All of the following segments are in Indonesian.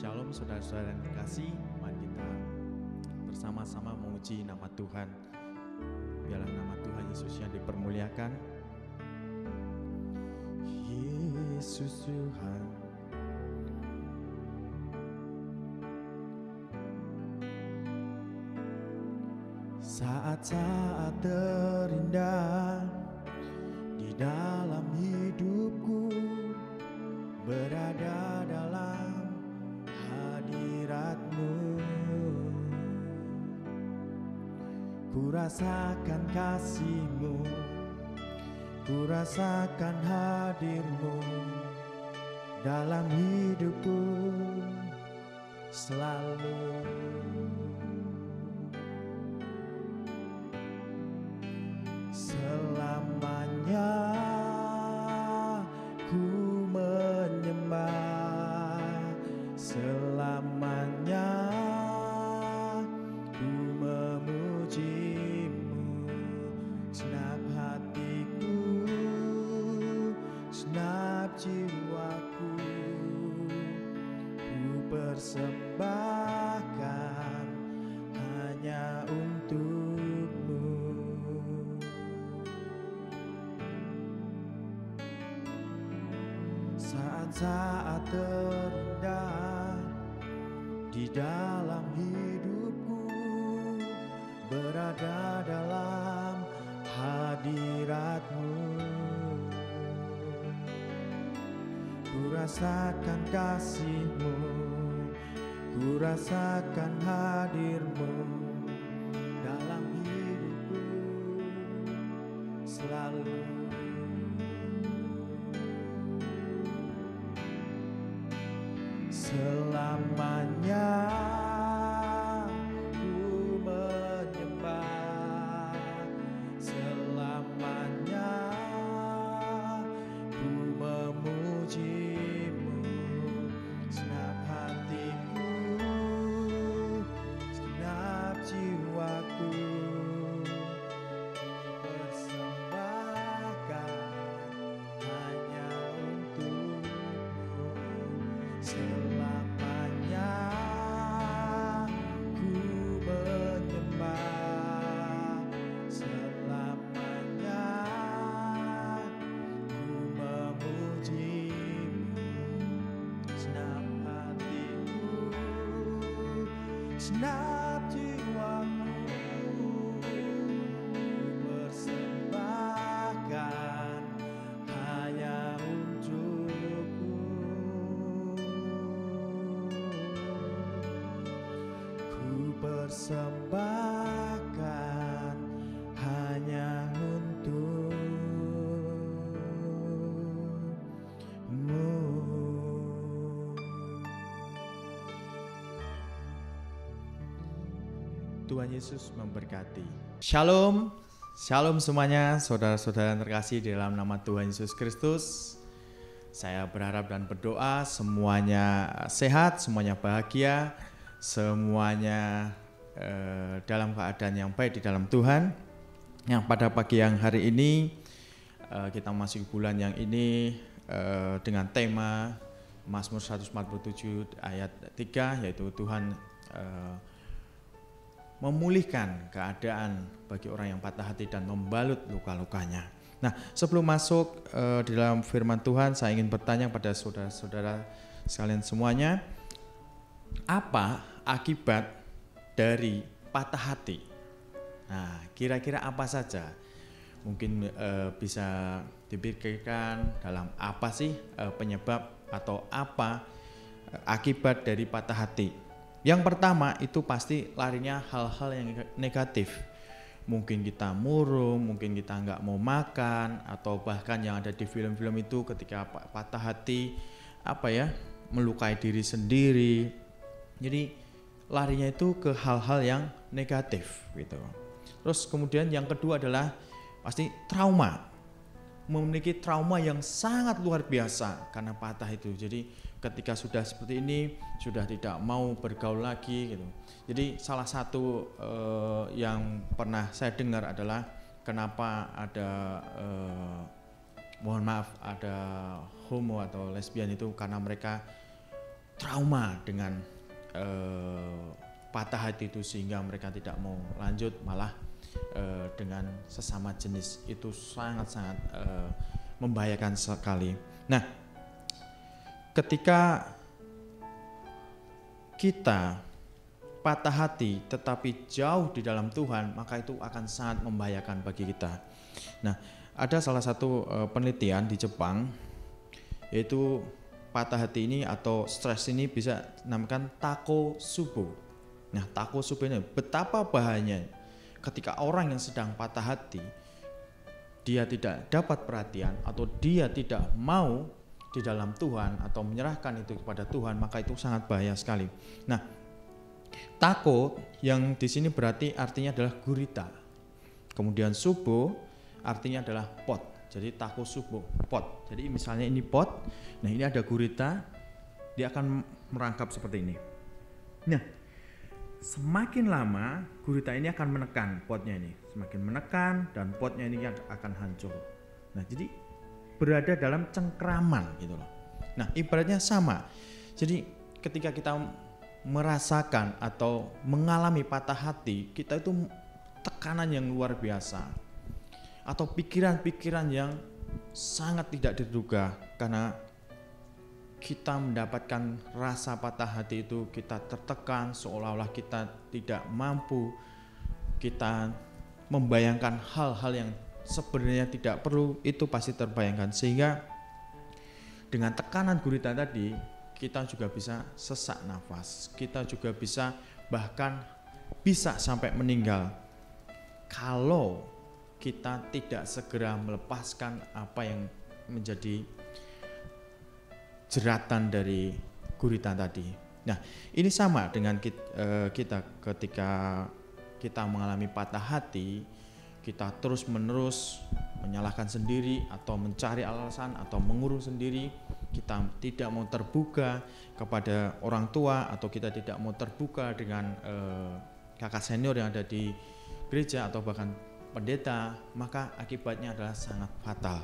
Shalom saudara-saudara yang terkasih, mari kita bersama-sama memuji nama Tuhan. Biarlah nama Tuhan Yesus yang dipermuliakan. Yesus Tuhan, saat-saat terindah di dalam hidupku berada dalam hadirat-Mu. Ku rasakan kasih-Mu, ku rasakan hadir-Mu dalam hidupku selalu. Selamanya ku menyembah, selamanya ku memuji-Mu. Segenap hatiku, segenap jiwaku, ku persembahkan hanya untuk-Mu. Saat-saat terindah di dalam hidupku berada dalam hadirat-Mu. Ku rasakan kasih-Mu, ku rasakan hadir-Mu dalam hidupku selalu. Selamanya ku menyembah, selamanya ku memuji-Mu. Segenap hatiku, segenap jiwaku, ku persembahkan hanya untuk-Mu. Selamanya ku menyembah, selamanya ku memuji-Mu. Segenap hatiku, segenap jiwaku, ku persembahkan hanya untuk-Mu. Ku persembahkan hanya untuk-Mu. Tuhan Yesus memberkati. Shalom, shalom semuanya, saudara-saudara yang terkasih di dalam nama Tuhan Yesus Kristus. Saya berharap dan berdoa semuanya sehat, semuanya bahagia, semuanya dalam keadaan yang baik di dalam Tuhan. Yang pada pagi yang hari ini kita masuk bulan yang ini dengan tema Mazmur 147 ayat 3, yaitu Tuhan memulihkan keadaan bagi orang yang patah hati dan membalut luka-lukanya. Nah, sebelum masuk di dalam firman Tuhan, saya ingin bertanya pada saudara-saudara sekalian semuanya, apa akibat dari patah hati? Nah, kira-kira apa saja? Mungkin bisa dipikirkan dalam apa sih penyebab atau apa akibat dari patah hati. Yang pertama itu pasti larinya hal-hal yang negatif. Mungkin kita murung, mungkin kita nggak mau makan, atau bahkan yang ada di film-film itu ketika patah hati melukai diri sendiri. Jadi larinya itu ke hal-hal yang negatif gitu. Terus kemudian yang kedua adalah pasti trauma. Memiliki trauma yang sangat luar biasa karena patah itu. Jadi ketika sudah seperti ini, sudah tidak mau bergaul lagi gitu. Jadi salah satu yang pernah saya dengar adalah kenapa ada mohon maaf ada homo atau lesbian itu karena mereka trauma dengan patah hati itu sehingga mereka tidak mau lanjut, malah dengan sesama jenis itu sangat-sangat membahayakan sekali. Nah, ketika kita patah hati tetapi jauh di dalam Tuhan, maka itu akan sangat membahayakan bagi kita. Nah, ada salah satu penelitian di Jepang, yaitu patah hati ini atau stres ini bisa dinamakan takotsubo. Nah, takotsubo ini betapa bahayanya ketika orang yang sedang patah hati, dia tidak dapat perhatian atau dia tidak mau di dalam Tuhan atau menyerahkan itu kepada Tuhan, maka itu sangat bahaya sekali. Nah, tako yang di sini berarti artinya adalah gurita. Kemudian subo artinya adalah pot. Jadi takotsubo, pot. Jadi misalnya ini pot, nah ini ada gurita, dia akan merangkap seperti ini. Nah, semakin lama gurita ini akan menekan potnya ini, semakin menekan dan potnya ini akan hancur. Nah, jadi berada dalam cengkraman gitu loh. Nah, ibaratnya sama. Jadi ketika kita merasakan atau mengalami patah hati, kita itu tekanan yang luar biasa atau pikiran-pikiran yang sangat tidak diduga, karena kita mendapatkan rasa patah hati itu, kita tertekan seolah-olah kita tidak mampu, kita membayangkan hal-hal yang sebenarnya tidak perlu, itu pasti terbayangkan, sehingga dengan tekanan gurita tadi kita juga bisa sesak nafas, kita juga bisa bahkan bisa sampai meninggal kalau kita tidak segera melepaskan apa yang menjadi jeratan dari gurita tadi. Nah, ini sama dengan kita ketika kita mengalami patah hati, kita terus-menerus menyalahkan sendiri atau mencari alasan atau mengurung sendiri, kita tidak mau terbuka kepada orang tua atau kita tidak mau terbuka dengan kakak senior yang ada di gereja atau bahkan pendeta, maka akibatnya adalah sangat fatal.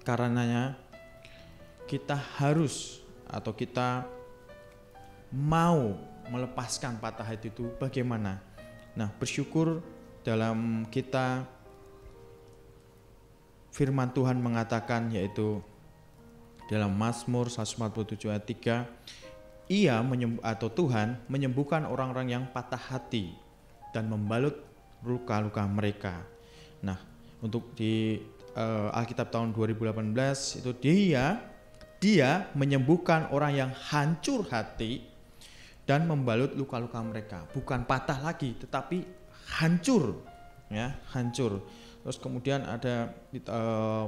Karenanya kita harus atau kita mau melepaskan patah hati itu bagaimana? Nah, bersyukur dalam kita firman Tuhan mengatakan, yaitu dalam Mazmur 147 ayat 3, Ia atau Tuhan menyembuhkan orang-orang yang patah hati dan membalut luka-luka mereka. Nah, untuk di Alkitab tahun 2018 itu dia menyembuhkan orang yang hancur hati dan membalut luka-luka mereka. Bukan patah lagi, tetapi hancur, ya, hancur. Terus kemudian ada di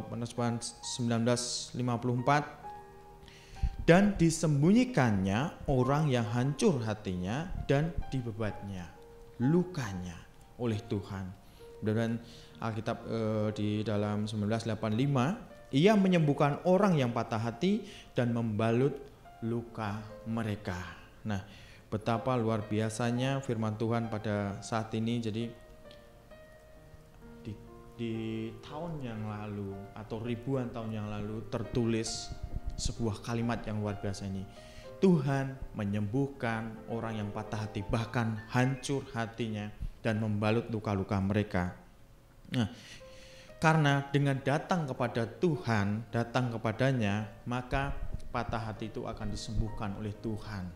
penelusuran 1954, dan disembunyikannya orang yang hancur hatinya dan dibebatnya lukanya oleh Tuhan. Dan Alkitab di dalam 1985, Ia menyembuhkan orang yang patah hati dan membalut luka mereka. Nah, betapa luar biasanya firman Tuhan pada saat ini. Jadi di tahun yang lalu atau ribuan tahun yang lalu tertulis sebuah kalimat yang luar biasa ini. Tuhan menyembuhkan orang yang patah hati, bahkan hancur hatinya, dan membalut luka-luka mereka. Nah, karena dengan datang kepada Tuhan, datang kepadanya, maka patah hati itu akan disembuhkan oleh Tuhan.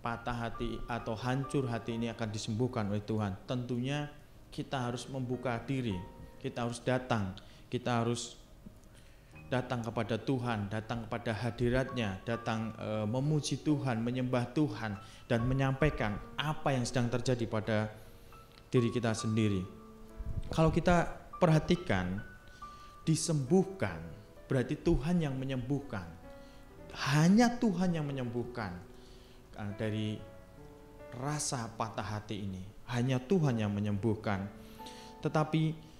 Patah hati atau hancur hati ini akan disembuhkan oleh Tuhan. Tentunya kita harus membuka diri, kita harus datang kepada Tuhan, datang kepada hadiratnya, datang memuji Tuhan, menyembah Tuhan, dan menyampaikan apa yang sedang terjadi pada diri kita sendiri. Kalau kita perhatikan, disembuhkan berarti Tuhan yang menyembuhkan. Hanya Tuhan yang menyembuhkan dari rasa patah hati ini. Hanya Tuhan yang menyembuhkan. Tetapi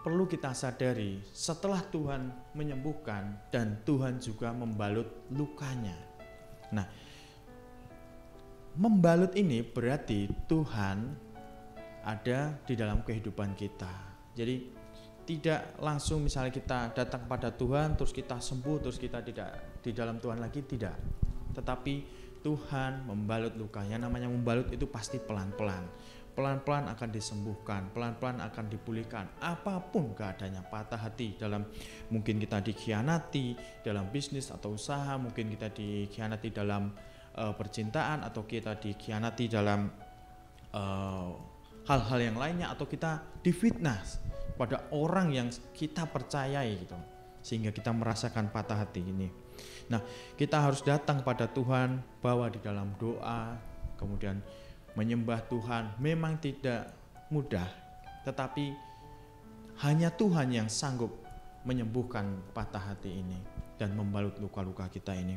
perlu kita sadari, setelah Tuhan menyembuhkan dan Tuhan juga membalut lukanya. Nah, membalut ini berarti Tuhan ada di dalam kehidupan kita. Jadi tidak langsung misalnya kita datang kepada Tuhan terus kita sembuh, terus kita tidak di dalam Tuhan lagi, tidak. tetapi Tuhan membalut luka. Yang namanya membalut itu pasti pelan-pelan. Pelan-pelan akan disembuhkan, pelan-pelan akan dipulihkan. Apapun keadaannya, patah hati dalam, mungkin kita dikhianati dalam bisnis atau usaha, mungkin kita dikhianati dalam percintaan, atau kita dikhianati dalam hal-hal yang lainnya, atau kita difitnah pada orang yang kita percayai gitu, sehingga kita merasakan patah hati ini. Nah, kita harus datang pada Tuhan, bawa di dalam doa, kemudian menyembah Tuhan. Memang tidak mudah, tetapi hanya Tuhan yang sanggup menyembuhkan patah hati ini dan membalut luka-luka kita ini.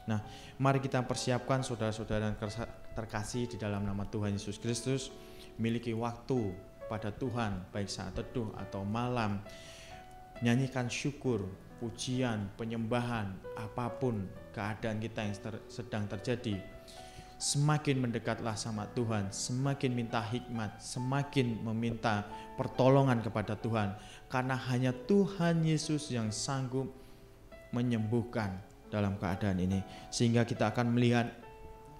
Nah, mari kita persiapkan saudara-saudara terkasih di dalam nama Tuhan Yesus Kristus, miliki waktu pada Tuhan, baik saat teduh atau malam, nyanyikan syukur, pujian, penyembahan, apapun keadaan kita yang sedang terjadi. Semakin mendekatlah sama Tuhan, semakin minta hikmat, semakin meminta pertolongan kepada Tuhan, karena hanya Tuhan Yesus yang sanggup menyembuhkan dalam keadaan ini, sehingga kita akan melihat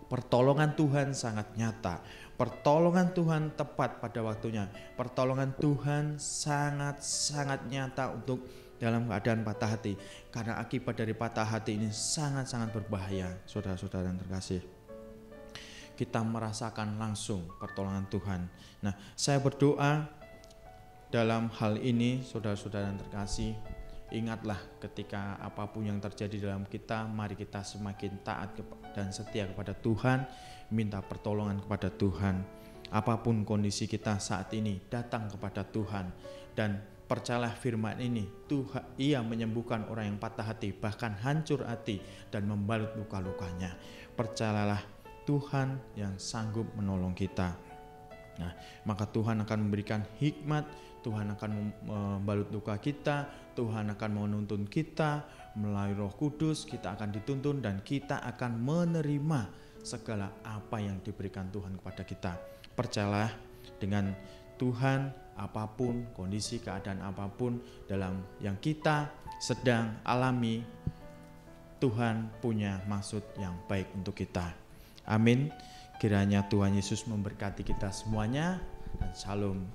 pertolongan Tuhan sangat nyata, pertolongan Tuhan tepat pada waktunya, pertolongan Tuhan sangat-sangat nyata untuk dalam keadaan patah hati, karena akibat dari patah hati ini sangat-sangat berbahaya. Saudara-saudara yang terkasih, kita merasakan langsung pertolongan Tuhan. Nah, saya berdoa dalam hal ini, saudara-saudara yang terkasih, ingatlah ketika apapun yang terjadi dalam kita, mari kita semakin taat dan setia kepada Tuhan, minta pertolongan kepada Tuhan. Apapun kondisi kita saat ini, datang kepada Tuhan dan percayalah firman ini, Tuhan, Ia menyembuhkan orang yang patah hati, bahkan hancur hati, dan membalut luka-lukanya. Percayalah, Tuhan yang sanggup menolong kita. Nah, maka Tuhan akan memberikan hikmat, Tuhan akan membalut luka kita, Tuhan akan menuntun kita melalui Roh Kudus, kita akan dituntun dan kita akan menerima segala apa yang diberikan Tuhan kepada kita. Percayalah, dengan Tuhan, apapun kondisi keadaan apapun dalam yang kita sedang alami, Tuhan punya maksud yang baik untuk kita. Amin. Kiranya Tuhan Yesus memberkati kita semuanya, dan shalom.